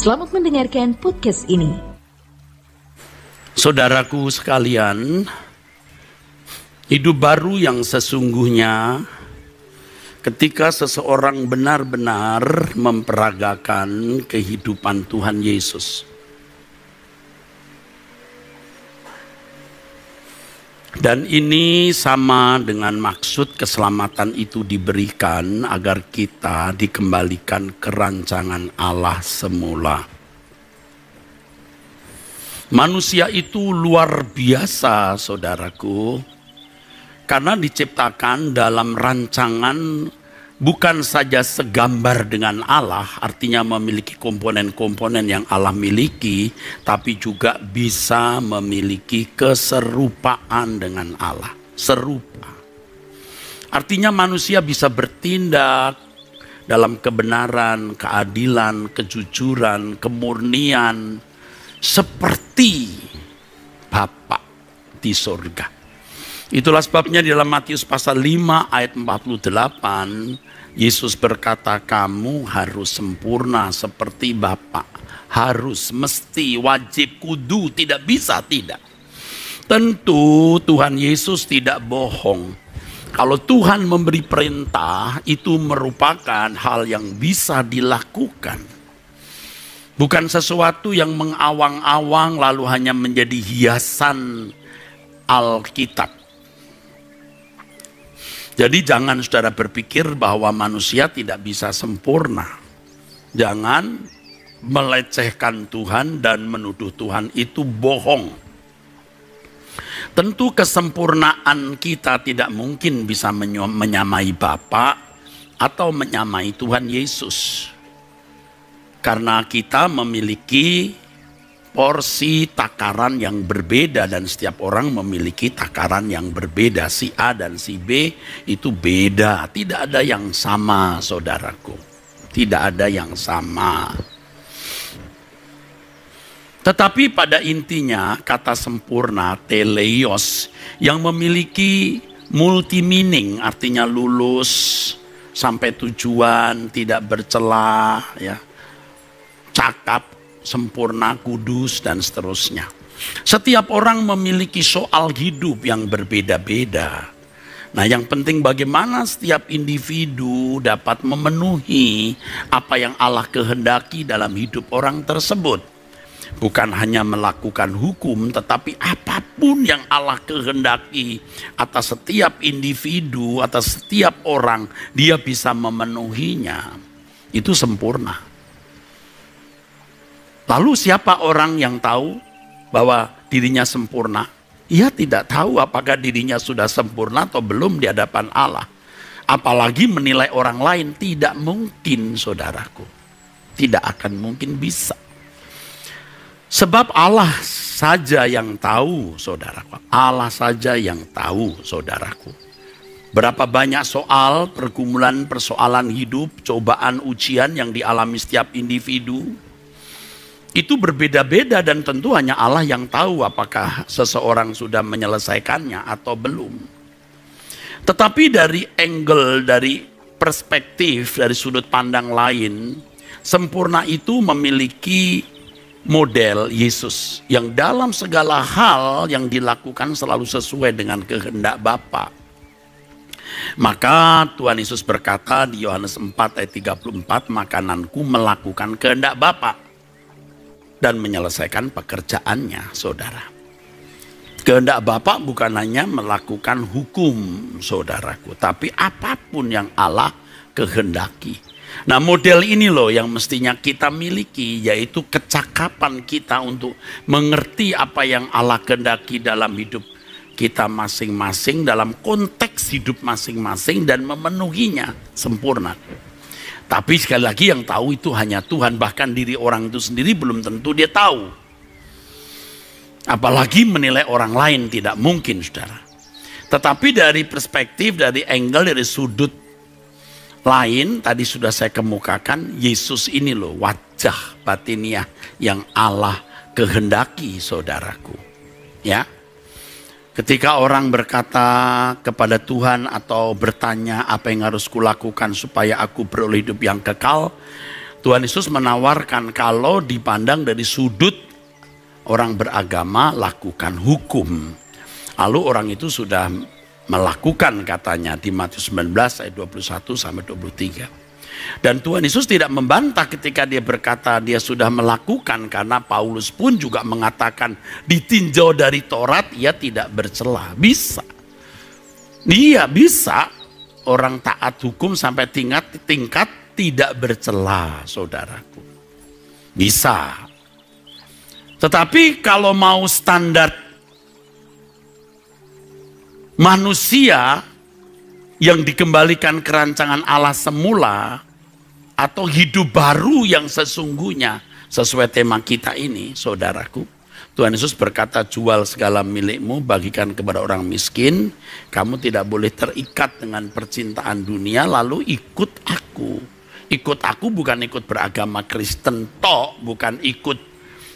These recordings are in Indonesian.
Selamat mendengarkan podcast ini. Saudaraku sekalian, hidup baru yang sesungguhnya ketika seseorang benar-benar memperagakan kehidupan Tuhan Yesus. Dan ini sama dengan maksud keselamatan itu diberikan agar kita dikembalikan ke rancangan Allah semula. Manusia itu luar biasa, saudaraku, karena diciptakan dalam rancangan bukan saja segambar dengan Allah, artinya memiliki komponen-komponen yang Allah miliki, tapi juga bisa memiliki keserupaan dengan Allah. Serupa. Artinya manusia bisa bertindak dalam kebenaran, keadilan, kejujuran, kemurnian, seperti Bapa di surga. Itulah sebabnya di dalam Matius pasal 5 ayat 48, Yesus berkata, kamu harus sempurna seperti Bapa. Harus, mesti, wajib, kudu, tidak bisa, tidak. Tentu Tuhan Yesus tidak bohong. Kalau Tuhan memberi perintah, itu merupakan hal yang bisa dilakukan. Bukan sesuatu yang mengawang-awang lalu hanya menjadi hiasan Alkitab. Jadi jangan saudara berpikir bahwa manusia tidak bisa sempurna. Jangan melecehkan Tuhan dan menuduh Tuhan itu bohong. Tentu kesempurnaan kita tidak mungkin bisa menyamai Bapa atau menyamai Tuhan Yesus. Karena kita memiliki porsi takaran yang berbeda dan setiap orang memiliki takaran yang berbeda. Si A dan si B itu beda. Tidak ada yang sama, saudaraku. Tidak ada yang sama. Tetapi pada intinya kata sempurna, teleios, yang memiliki multi meaning, artinya lulus sampai tujuan, tidak bercela, ya, cakap, sempurna, kudus, dan seterusnya. Setiap orang memiliki soal hidup yang berbeda-beda. Nah, yang penting bagaimana setiap individu dapat memenuhi apa yang Allah kehendaki dalam hidup orang tersebut. Bukan hanya melakukan hukum, tetapi apapun yang Allah kehendaki atas setiap individu, atas setiap orang, dia bisa memenuhinya. Itu sempurna. Lalu siapa orang yang tahu bahwa dirinya sempurna? Ia tidak tahu apakah dirinya sudah sempurna atau belum di hadapan Allah. Apalagi menilai orang lain, tidak mungkin, saudaraku. Tidak akan mungkin bisa. Sebab Allah saja yang tahu, saudaraku. Allah saja yang tahu, saudaraku. Berapa banyak soal, pergumulan, persoalan hidup, cobaan, ujian yang dialami setiap individu. Itu berbeda-beda dan tentu hanya Allah yang tahu apakah seseorang sudah menyelesaikannya atau belum. Tetapi dari angle, dari perspektif, dari sudut pandang lain, sempurna itu memiliki model Yesus yang dalam segala hal yang dilakukan selalu sesuai dengan kehendak Bapa. Maka Tuhan Yesus berkata di Yohanes 4 ayat 34, makananku melakukan kehendak Bapa dan menyelesaikan pekerjaannya, saudara. Kehendak Bapa bukan hanya melakukan hukum, saudaraku, tapi apapun yang Allah kehendaki. Nah, model ini loh yang mestinya kita miliki, yaitu kecakapan kita untuk mengerti apa yang Allah kehendaki dalam hidup kita masing-masing, dalam konteks hidup masing-masing, dan memenuhinya sempurna. Tapi sekali lagi yang tahu itu hanya Tuhan, bahkan diri orang itu sendiri belum tentu dia tahu. Apalagi menilai orang lain, tidak mungkin, saudara. Tetapi dari perspektif, dari angle, dari sudut lain, tadi sudah saya kemukakan, Yesus ini loh wajah batiniah yang Allah kehendaki, saudaraku. Ya. Ketika orang berkata kepada Tuhan atau bertanya apa yang harus kulakukan supaya aku beroleh hidup yang kekal, Tuhan Yesus menawarkan kalau dipandang dari sudut orang beragama, lakukan hukum. Lalu orang itu sudah melakukan katanya di Matius 19 ayat 21 sampai 23. Dan Tuhan Yesus tidak membantah ketika dia berkata dia sudah melakukan, karena Paulus pun juga mengatakan ditinjau dari Taurat ia tidak bercela. Bisa. Dia bisa orang taat hukum sampai tingkat tidak bercela, saudaraku. Bisa. Tetapi kalau mau standar manusia yang dikembalikan ke rancangan Allah semula, atau hidup baru yang sesungguhnya sesuai tema kita ini, saudaraku, Tuhan Yesus berkata, jual segala milikmu, bagikan kepada orang miskin. Kamu tidak boleh terikat dengan percintaan dunia lalu ikut aku. Ikut aku bukan ikut beragama Kristen tok, bukan ikut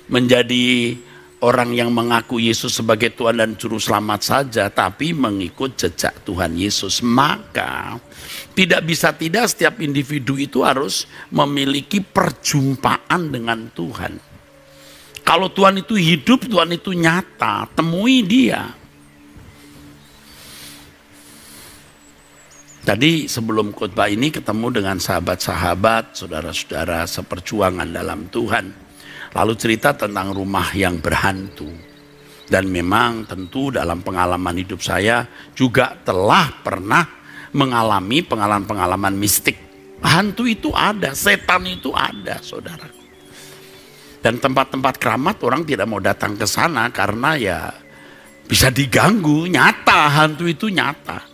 menjadi orang yang mengaku Yesus sebagai Tuhan dan Juru Selamat saja, tapi mengikut jejak Tuhan Yesus. Maka tidak bisa tidak setiap individu itu harus memiliki perjumpaan dengan Tuhan. Kalau Tuhan itu hidup, Tuhan itu nyata, temui dia. Tadi sebelum khotbah ini ketemu dengan sahabat-sahabat, saudara-saudara seperjuangan dalam Tuhan. Lalu cerita tentang rumah yang berhantu. Dan memang tentu dalam pengalaman hidup saya juga telah pernah mengalami pengalaman-pengalaman mistik. Hantu itu ada, setan itu ada, saudara. Dan tempat-tempat keramat orang tidak mau datang ke sana karena ya bisa diganggu, nyata, hantu itu nyata.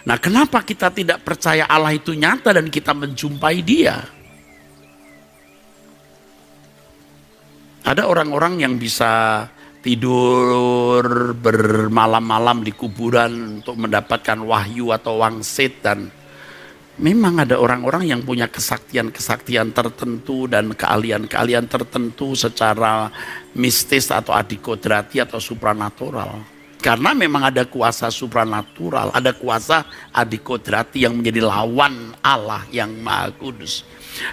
Nah, kenapa kita tidak percaya Allah itu nyata dan kita menjumpai dia? Ada orang-orang yang bisa tidur bermalam-malam di kuburan untuk mendapatkan wahyu atau wangsit, dan memang ada orang-orang yang punya kesaktian-kesaktian tertentu dan keahlian-keahlian tertentu secara mistis atau adikodrati atau supranatural. Karena memang ada kuasa supranatural, ada kuasa adikodrati yang menjadi lawan Allah yang Maha Kudus.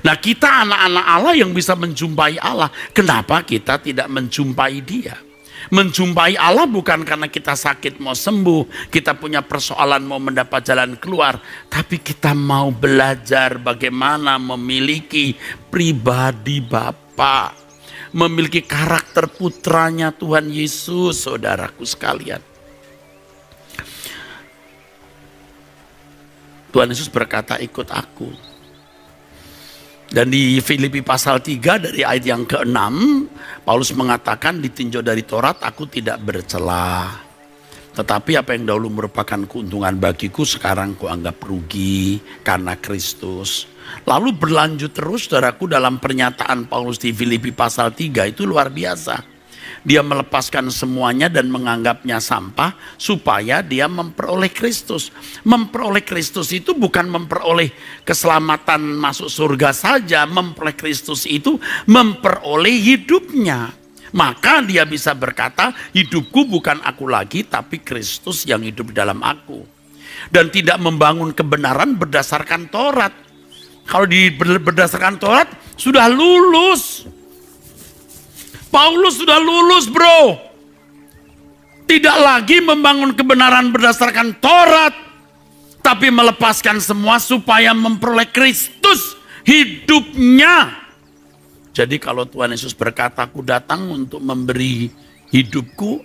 Nah, kita anak-anak Allah yang bisa menjumpai Allah, kenapa kita tidak menjumpai dia? Menjumpai Allah bukan karena kita sakit mau sembuh, kita punya persoalan mau mendapat jalan keluar, tapi kita mau belajar bagaimana memiliki pribadi Bapa, memiliki karakter putranya Tuhan Yesus, saudaraku sekalian. Tuhan Yesus berkata, ikut aku. Dan di Filipi pasal 3 dari ayat yang ke-6, Paulus mengatakan, ditinjau dari Taurat aku tidak bercela. Tetapi apa yang dahulu merupakan keuntungan bagiku sekarang kuanggap rugi karena Kristus. Lalu berlanjut terus, saudaraku, dalam pernyataan Paulus di Filipi pasal 3 itu luar biasa. Dia melepaskan semuanya dan menganggapnya sampah supaya dia memperoleh Kristus. Memperoleh Kristus itu bukan memperoleh keselamatan masuk surga saja. Memperoleh Kristus itu memperoleh hidupnya. Maka dia bisa berkata, hidupku bukan aku lagi, tapi Kristus yang hidup di dalam aku. Dan tidak membangun kebenaran berdasarkan Taurat. Kalau berdasarkan Taurat, sudah lulus. Paulus sudah lulus, bro. Tidak lagi membangun kebenaran berdasarkan Taurat, tapi melepaskan semua supaya memperoleh Kristus hidupnya. Jadi kalau Tuhan Yesus berkata, aku datang untuk memberi hidupku,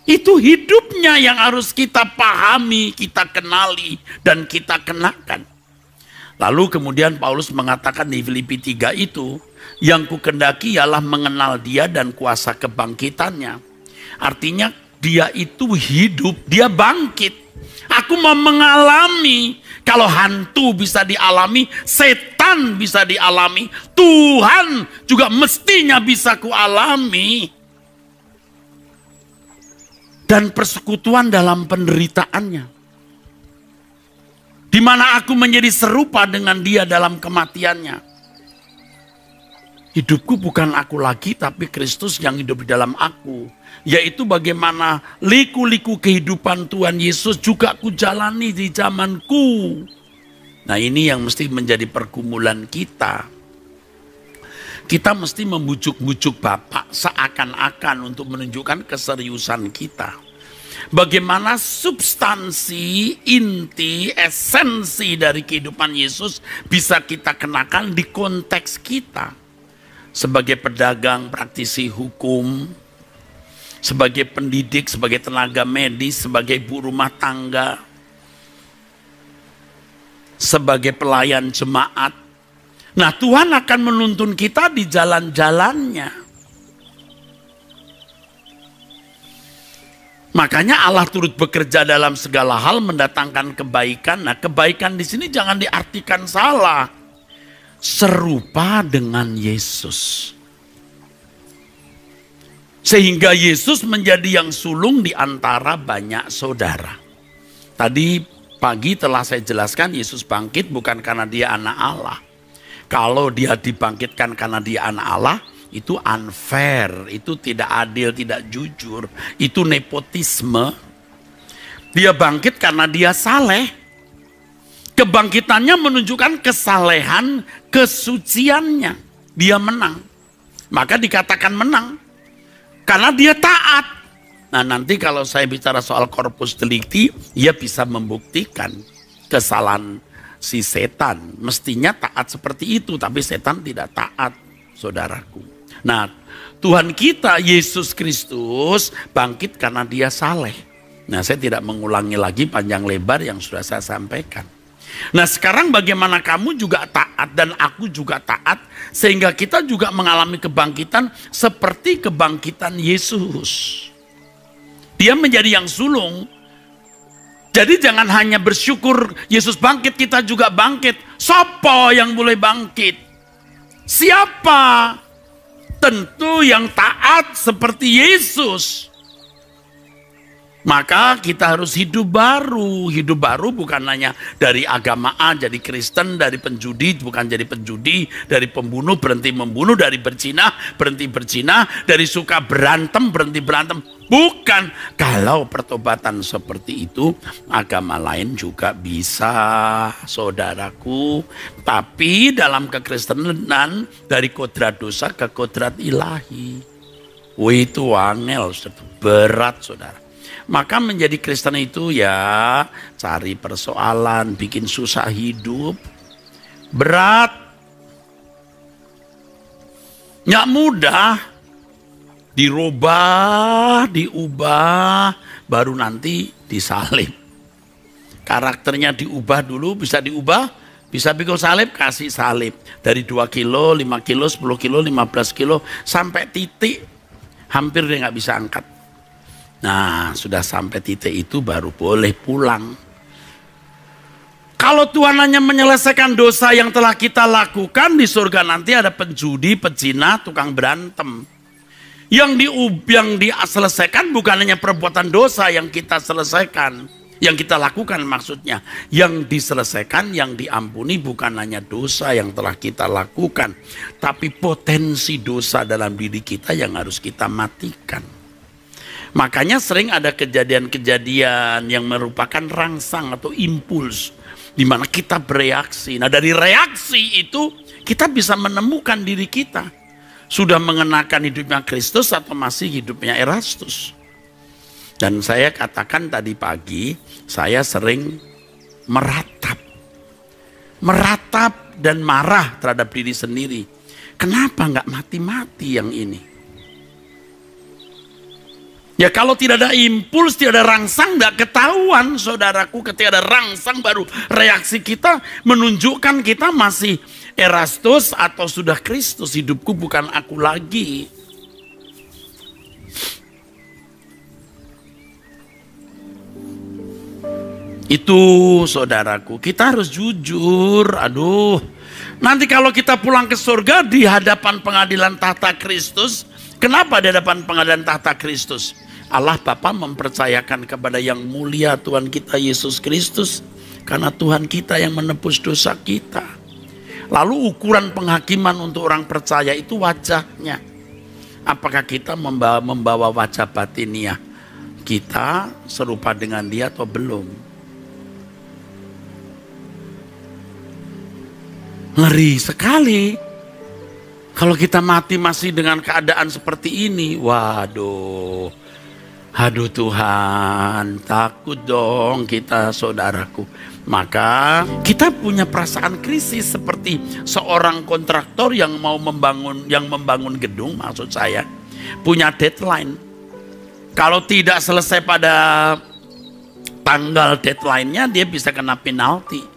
itu hidupnya yang harus kita pahami, kita kenali, dan kita kenakan. Lalu kemudian Paulus mengatakan di Filipi 3 itu, yang kukendaki ialah mengenal dia dan kuasa kebangkitannya. Artinya dia itu hidup, dia bangkit. Aku mau mengalami, kalau hantu bisa dialami, setan bisa dialami, Tuhan juga mestinya bisa kualami. Dan persekutuan dalam penderitaannya, di mana aku menjadi serupa dengan dia dalam kematiannya. Hidupku bukan aku lagi, tapi Kristus yang hidup di dalam aku. Yaitu bagaimana liku-liku kehidupan Tuhan Yesus juga aku jalani di zamanku. Nah, ini yang mesti menjadi pergumulan kita. Kita mesti membujuk-bujuk Bapak seakan-akan untuk menunjukkan keseriusan kita. Bagaimana substansi, inti, esensi dari kehidupan Yesus bisa kita kenakan di konteks kita. Sebagai pedagang, praktisi hukum, sebagai pendidik, sebagai tenaga medis, sebagai ibu rumah tangga, sebagai pelayan jemaat. Nah, Tuhan akan menuntun kita di jalan-jalannya. Makanya Allah turut bekerja dalam segala hal mendatangkan kebaikan. Nah, kebaikan di sini jangan diartikan salah. Serupa dengan Yesus. Sehingga Yesus menjadi yang sulung di antara banyak saudara. Tadi pagi telah saya jelaskan Yesus bangkit bukan karena dia anak Allah. Kalau dia dibangkitkan karena dia anak Allah, itu unfair, itu tidak adil, tidak jujur, itu nepotisme. Dia bangkit karena dia saleh. Kebangkitannya menunjukkan kesalehan, kesuciannya. Dia menang. Maka dikatakan menang. Karena dia taat. Nah, nanti kalau saya bicara soal corpus delicti, ia bisa membuktikan kesalahan si setan. Mestinya taat seperti itu, tapi setan tidak taat, saudaraku. Nah, Tuhan kita Yesus Kristus bangkit karena dia saleh. Nah, saya tidak mengulangi lagi panjang lebar yang sudah saya sampaikan. Nah, sekarang bagaimana kamu juga taat dan aku juga taat, sehingga kita juga mengalami kebangkitan seperti kebangkitan Yesus. Dia menjadi yang sulung. Jadi jangan hanya bersyukur Yesus bangkit, kita juga bangkit. Siapa yang boleh bangkit? Siapa? Tentu yang taat seperti Yesus. Maka kita harus hidup baru. Hidup baru bukan hanya dari agama A jadi Kristen, dari penjudi bukan jadi penjudi, dari pembunuh berhenti membunuh, dari berzina berhenti berzina, dari suka berantem berhenti berantem. Bukan. Kalau pertobatan seperti itu, agama lain juga bisa, saudaraku. Tapi dalam kekristenan dari kodrat dosa ke kodrat ilahi. Wih, itu angel, berat, saudara. Maka menjadi Kristen itu ya cari persoalan, bikin susah hidup, berat, nggak mudah, dirubah, diubah, baru nanti disalib. Karakternya diubah dulu, bisa diubah, bisa pikul salib, kasih salib. Dari 2 kilo, 5 kilo, 10 kilo, 15 kilo, sampai titik hampir dia nggak bisa angkat. Nah, sudah sampai titik itu baru boleh pulang. Kalau Tuhan hanya menyelesaikan dosa yang telah kita lakukan, di surga nanti ada penjudi, pezina, tukang berantem. Yang diselesaikan bukan hanya perbuatan dosa yang kita selesaikan, yang kita lakukan maksudnya. Yang diselesaikan, yang diampuni bukan hanya dosa yang telah kita lakukan, tapi potensi dosa dalam diri kita yang harus kita matikan. Makanya sering ada kejadian-kejadian yang merupakan rangsang atau impuls di mana kita bereaksi. Nah, dari reaksi itu kita bisa menemukan diri kita. Sudah mengenakan hidupnya Kristus atau masih hidupnya Erastus. Dan saya katakan tadi pagi, saya sering meratap dan marah terhadap diri sendiri. Kenapa nggak mati-mati yang ini? Ya kalau tidak ada impuls, tidak ada rangsang, tidak ketahuan, saudaraku. Ketika ada rangsang baru reaksi kita menunjukkan kita masih Erastus atau sudah Kristus. Hidupku bukan aku lagi. Itu saudaraku, kita harus jujur. Aduh, nanti kalau kita pulang ke surga di hadapan pengadilan tahta Kristus. Kenapa di hadapan pengadilan tahta Kristus? Allah Bapa mempercayakan kepada yang mulia Tuhan kita Yesus Kristus. Karena Tuhan kita yang menebus dosa kita. Lalu ukuran penghakiman untuk orang percaya itu wajahnya. Apakah kita membawa wajah batiniah kita serupa dengan dia atau belum? Ngeri sekali. Kalau kita mati masih dengan keadaan seperti ini, waduh, aduh Tuhan, takut dong kita saudaraku. Maka kita punya perasaan krisis seperti seorang kontraktor yang mau membangun gedung, maksud saya, punya deadline. Kalau tidak selesai pada tanggal deadline-nya, dia bisa kena penalti.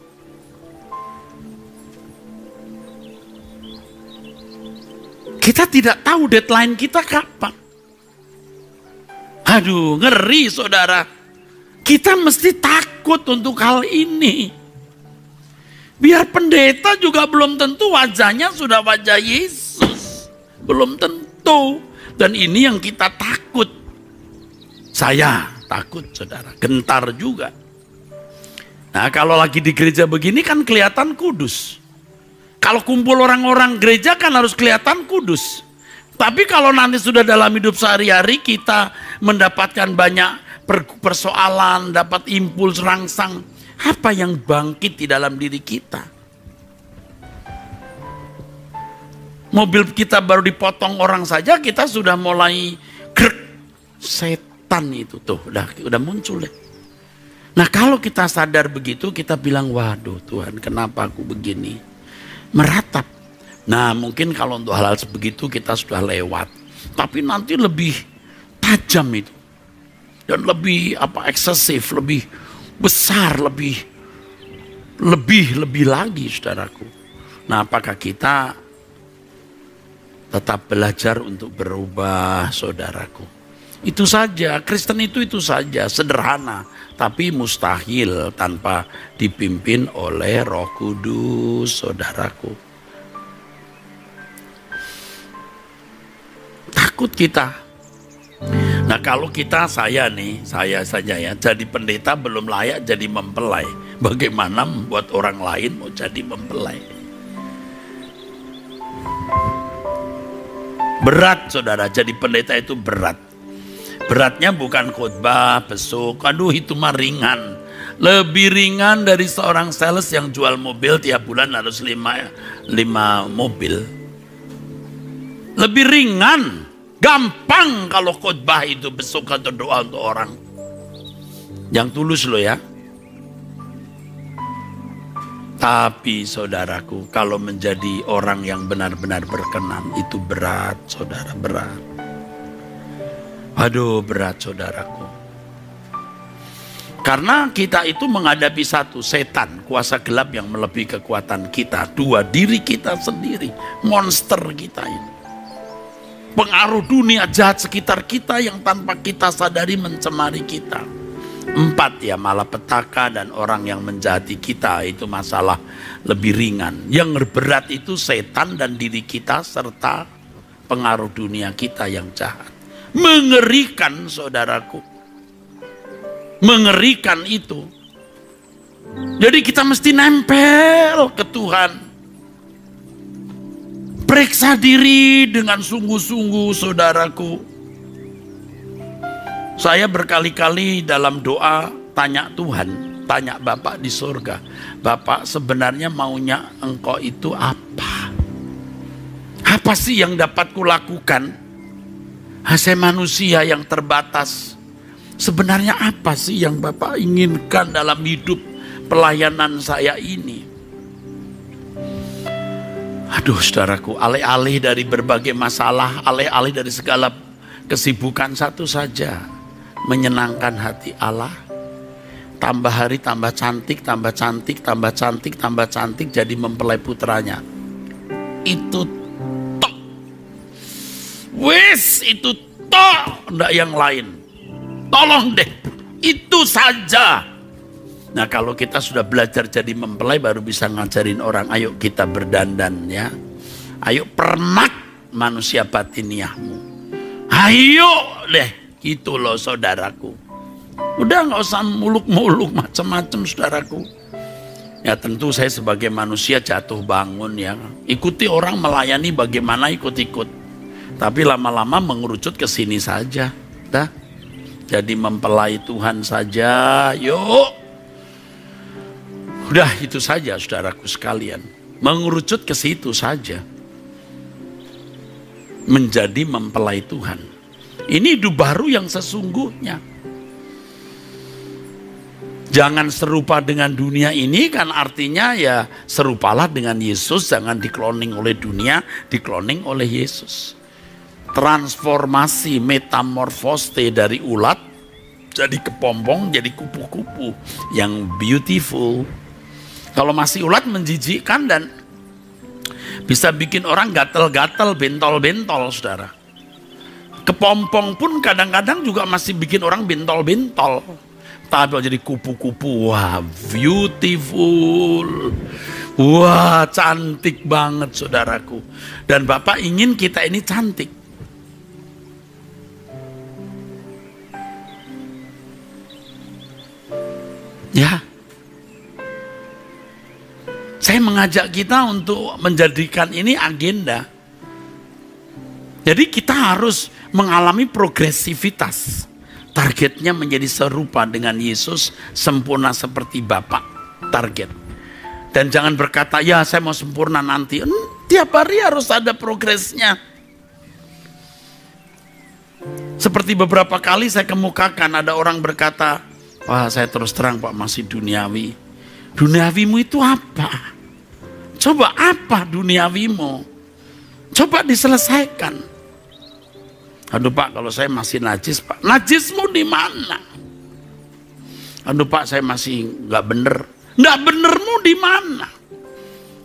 Kita tidak tahu deadline kita kapan. Aduh, ngeri saudara. Kita mesti takut untuk hal ini. Biar pendeta juga belum tentu wajahnya sudah wajah Yesus. Belum tentu. Dan ini yang kita takut. Saya takut saudara, gentar juga. Nah kalau lagi di gereja begini kan kelihatan kudus. Kalau kumpul orang-orang gereja kan harus kelihatan kudus. Tapi kalau nanti sudah dalam hidup sehari-hari kita mendapatkan banyak persoalan, dapat impuls rangsang, apa yang bangkit di dalam diri kita? Mobil kita baru dipotong orang saja kita sudah mulai grek. Setan itu tuh udah muncul deh. Nah kalau kita sadar begitu kita bilang, waduh Tuhan kenapa aku begini? Meratap. Nah mungkin kalau untuk hal-hal sebegitu kita sudah lewat. Tapi nanti lebih tajam itu. Dan lebih eksesif, lebih besar, lebih lagi saudaraku. Nah apakah kita tetap belajar untuk berubah saudaraku? Itu saja, Kristen itu saja, sederhana. Tapi mustahil tanpa dipimpin oleh Roh Kudus, saudaraku. Takut kita. Nah kalau saya saja ya, jadi pendeta belum layak jadi mempelai. Bagaimana membuat orang lain mau jadi mempelai? Berat saudara, jadi pendeta itu berat. Beratnya bukan khotbah, besuk, aduh itu mah ringan. Lebih ringan dari seorang sales yang jual mobil tiap bulan harus 5 mobil. Lebih ringan, gampang kalau khotbah itu besuk atau doa untuk orang. Yang tulus loh ya. Tapi saudaraku, kalau menjadi orang yang benar-benar berkenan itu berat saudara, berat. Aduh berat saudaraku. Karena kita itu menghadapi satu, setan, kuasa gelap yang melebihi kekuatan kita. 2, diri kita sendiri, monster kita ini. Pengaruh dunia jahat sekitar kita yang tanpa kita sadari mencemari kita. 4 ya, malapetaka dan orang yang menjahati kita, itu masalah lebih ringan. Yang berat itu setan dan diri kita serta pengaruh dunia kita yang jahat. Mengerikan saudaraku. Mengerikan itu. Jadi kita mesti nempel ke Tuhan. Periksa diri dengan sungguh-sungguh saudaraku. Saya berkali-kali dalam doa tanya Tuhan, tanya Bapak di surga. Bapak sebenarnya maunya engkau itu apa? Apa sih yang dapat kulakukan? Saya manusia yang terbatas. Sebenarnya apa sih yang Bapak inginkan dalam hidup pelayanan saya ini? Aduh saudaraku, alih-alih dari berbagai masalah, alih-alih dari segala kesibukan, satu saja, menyenangkan hati Allah. Tambah hari tambah cantik, tambah cantik, tambah cantik, tambah cantik, jadi mempelai putranya. Itu tok. Wes itu tok, enggak yang lain. Tolong deh, itu saja. Nah kalau kita sudah belajar jadi mempelai baru bisa ngajarin orang, ayo kita berdandan ya. Ayo permak manusia batiniahmu. Ayo deh, gitu loh saudaraku. Udah nggak usah muluk-muluk macam-macam saudaraku. Ya tentu saya sebagai manusia jatuh bangun ya. Ikuti orang melayani bagaimana ikut-ikut. Tapi lama-lama mengerucut ke sini saja. Dah. Jadi mempelai Tuhan saja, yuk. Udah itu saja saudaraku sekalian. Mengerucut ke situ saja. menjadi mempelai Tuhan. Ini hidup baru yang sesungguhnya. Jangan serupa dengan dunia ini, kan artinya ya serupalah dengan Yesus. Jangan dikloning oleh dunia, dikloning oleh Yesus. Transformasi, metamorfose dari ulat jadi kepompong, jadi kupu-kupu yang beautiful. Kalau masih ulat menjijikkan dan bisa bikin orang gatel-gatel, bentol-bentol, saudara. Kepompong pun kadang-kadang juga masih bikin orang bentol-bentol. Tapi jadi kupu-kupu, wah beautiful, wah cantik banget saudaraku. Dan Bapak ingin kita ini cantik. Ya, saya mengajak kita untuk menjadikan ini agenda. Jadi kita harus mengalami progresivitas. Targetnya menjadi serupa dengan Yesus, sempurna seperti Bapa. Target. Dan jangan berkata, ya saya mau sempurna nanti. Tiap hari harus ada progresnya. Seperti beberapa kali saya kemukakan, ada orang berkata, wah saya terus terang Pak masih duniawi. Duniawimu itu apa? Coba apa duniawimu? Coba diselesaikan. Aduh Pak, kalau saya masih najis Pak. Najismu di mana? Aduh Pak, saya masih nggak bener. Nggak benermu di mana?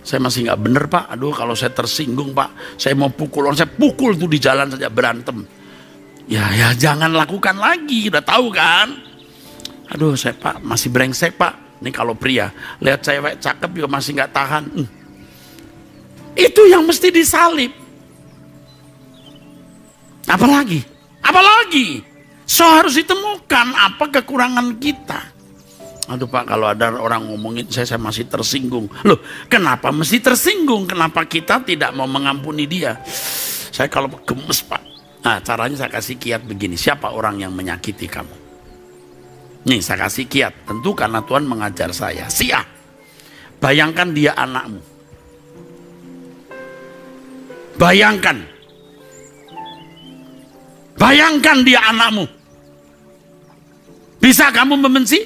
Saya masih nggak bener Pak. Aduh, kalau saya tersinggung Pak, saya mau pukul orang, saya pukul tuh di jalan saja, berantem. Ya jangan lakukan lagi, udah tahu kan? Aduh, saya Pak masih brengsek Pak. Ini kalau pria, lihat cewek cakep juga masih nggak tahan. Itu yang mesti disalib. Apalagi so harus ditemukan apa kekurangan kita. Aduh Pak, kalau ada orang ngomongin saya masih tersinggung. Loh, kenapa mesti tersinggung? Kenapa kita tidak mau mengampuni dia? Saya kalau gemes Pak. Nah, caranya saya kasih kiat begini. Siapa orang yang menyakiti kamu? Nih, saya kasih kiat. Tentu karena Tuhan mengajar saya. Si A, bayangkan dia anakmu. Bayangkan dia anakmu. Bisa kamu membenci?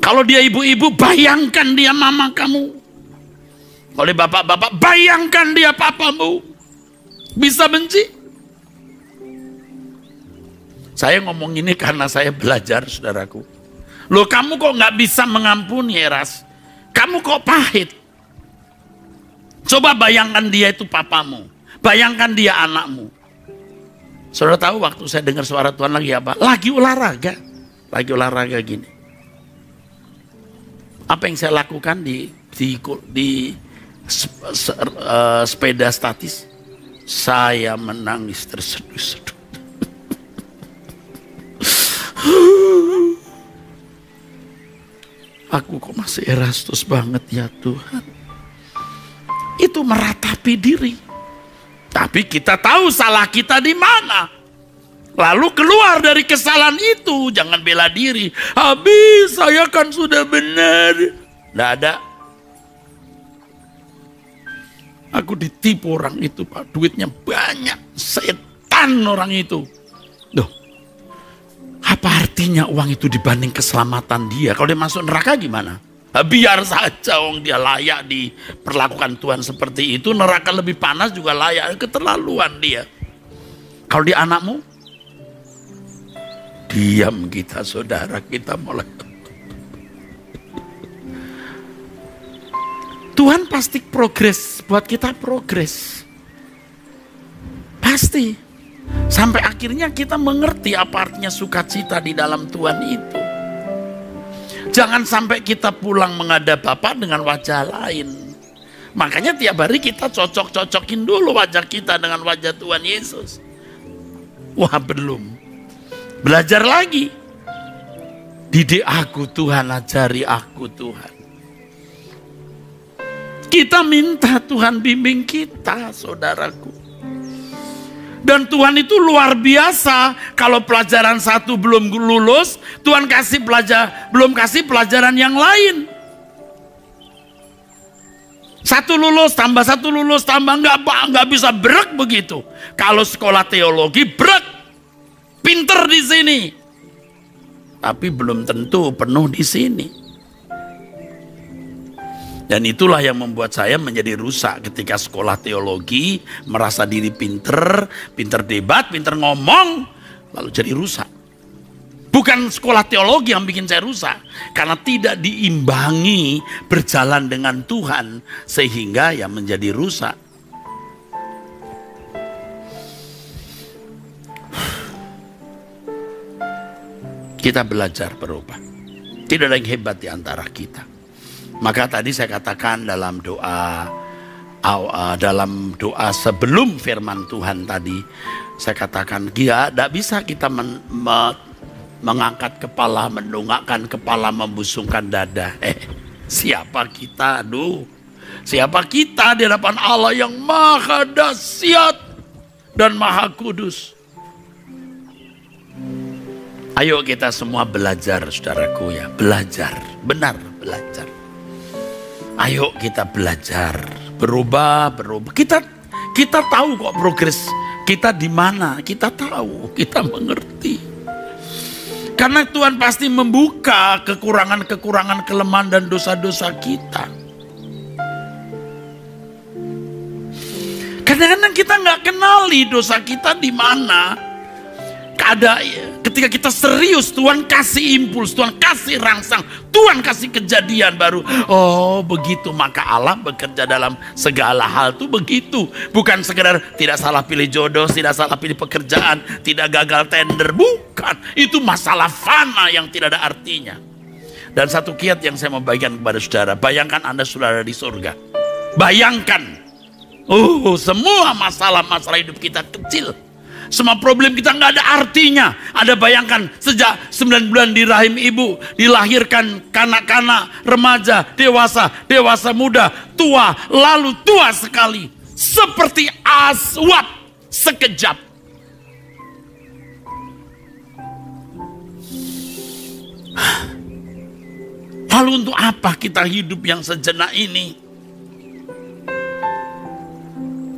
Kalau dia ibu-ibu, bayangkan dia mama kamu. Kalau dia bapak-bapak, bayangkan dia papamu. Bisa benci? Saya ngomong ini karena saya belajar, saudaraku. Loh, kamu kok nggak bisa mengampuni, Eras? Kamu kok pahit? Coba bayangkan dia itu papamu. Bayangkan dia anakmu. Saudara tahu waktu saya dengar suara Tuhan lagi apa? Lagi olahraga. Lagi olahraga gini. Apa yang saya lakukan di sepeda statis? Saya menangis terseduh-seduh. Aku kok masih Erastus banget ya Tuhan. Itu meratapi diri. Tapi kita tahu salah kita di mana. Lalu keluar dari kesalahan itu. Jangan bela diri. Habis saya kan sudah benar. Tidak ada. Aku ditipu orang itu Pak. Duitnya banyak. Setan orang itu. Loh, apa artinya uang itu dibanding keselamatan dia? Kalau dia masuk neraka gimana? Biar saja dia layak diperlakukan Tuhan seperti itu. Neraka lebih panas juga layak. Keterlaluan dia. Kalau dia anakmu, diam kita saudara, kita mulai. Tuhan pasti progres, buat kita progres. Pasti. Sampai akhirnya kita mengerti apa artinya sukacita di dalam Tuhan itu. Jangan sampai kita pulang menghadap Bapa dengan wajah lain. Makanya tiap hari kita cocok-cocokin dulu wajah kita dengan wajah Tuhan Yesus. Wah, belum. Belajar lagi. Didik aku Tuhan, ajari aku Tuhan. Kita minta Tuhan bimbing kita, saudaraku. Dan Tuhan itu luar biasa. Kalau pelajaran satu belum lulus, Tuhan belum kasih pelajaran yang lain. Satu lulus, tambah satu lulus, tambah nggak bisa brek begitu. Kalau sekolah teologi brek, pinter di sini, tapi belum tentu penuh di sini. Dan itulah yang membuat saya menjadi rusak ketika sekolah teologi, merasa diri pinter debat, pinter ngomong, lalu jadi rusak. Bukan sekolah teologi yang bikin saya rusak, karena tidak diimbangi berjalan dengan Tuhan, sehingga ya menjadi rusak. Kita belajar berubah. Tidak ada yang hebat di antara kita. Maka tadi saya katakan dalam doa sebelum firman Tuhan tadi, saya katakan tidak bisa kita mengangkat kepala, mendongakkan kepala, membusungkan dada. Siapa kita? Siapa kita di hadapan Allah yang maha dahsyat dan maha kudus? Ayo kita semua belajar, saudaraku ya, belajar, benar belajar. Ayo kita belajar, berubah. Kita tahu kok progres kita di mana, kita tahu, kita mengerti. Karena Tuhan pasti membuka kekurangan-kekurangan, kelemahan dan dosa-dosa kita. Kadang-kadang kita nggak kenali dosa kita di mana. Ketika kita serius, Tuhan kasih impuls, Tuhan kasih rangsang, Tuhan kasih kejadian baru. Oh begitu, maka Allah bekerja dalam segala hal tuh begitu. Bukan sekedar tidak salah pilih jodoh, tidak salah pilih pekerjaan, tidak gagal tender. Bukan, itu masalah fana yang tidak ada artinya. Dan satu kiat yang saya mau bagikan kepada saudara. Bayangkan Anda saudara di surga. Bayangkan, semua masalah-masalah hidup kita kecil. Semua problem kita nggak ada artinya. Anda bayangkan sejak 9 bulan di rahim ibu, dilahirkan kanak-kanak, remaja, dewasa muda, tua, lalu tua sekali. Seperti aswat sekejap. Lalu untuk apa kita hidup yang sejenak ini?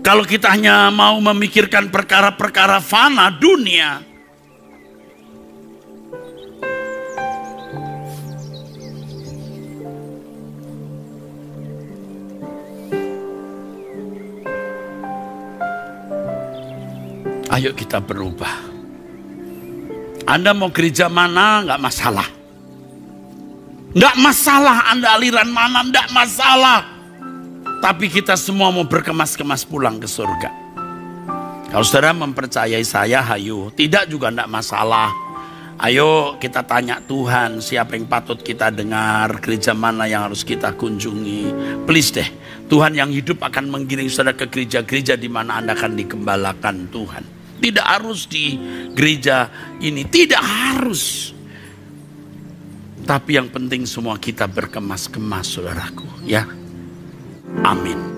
Kalau kita hanya mau memikirkan perkara-perkara fana dunia. Ayo kita berubah. Anda mau gereja mana, nggak masalah. Nggak masalah Anda aliran mana, nggak masalah. Tapi kita semua mau berkemas-kemas pulang ke surga. Kalau saudara mempercayai saya, hayu. Tidak juga tidak masalah. Ayo kita tanya Tuhan, siapa yang patut kita dengar, gereja mana yang harus kita kunjungi. Please deh, Tuhan yang hidup akan menggiring saudara ke gereja-gereja di mana Anda akan dikembalakan Tuhan. Tidak harus di gereja ini, tidak harus. Tapi yang penting semua kita berkemas-kemas, saudaraku, ya. Amin.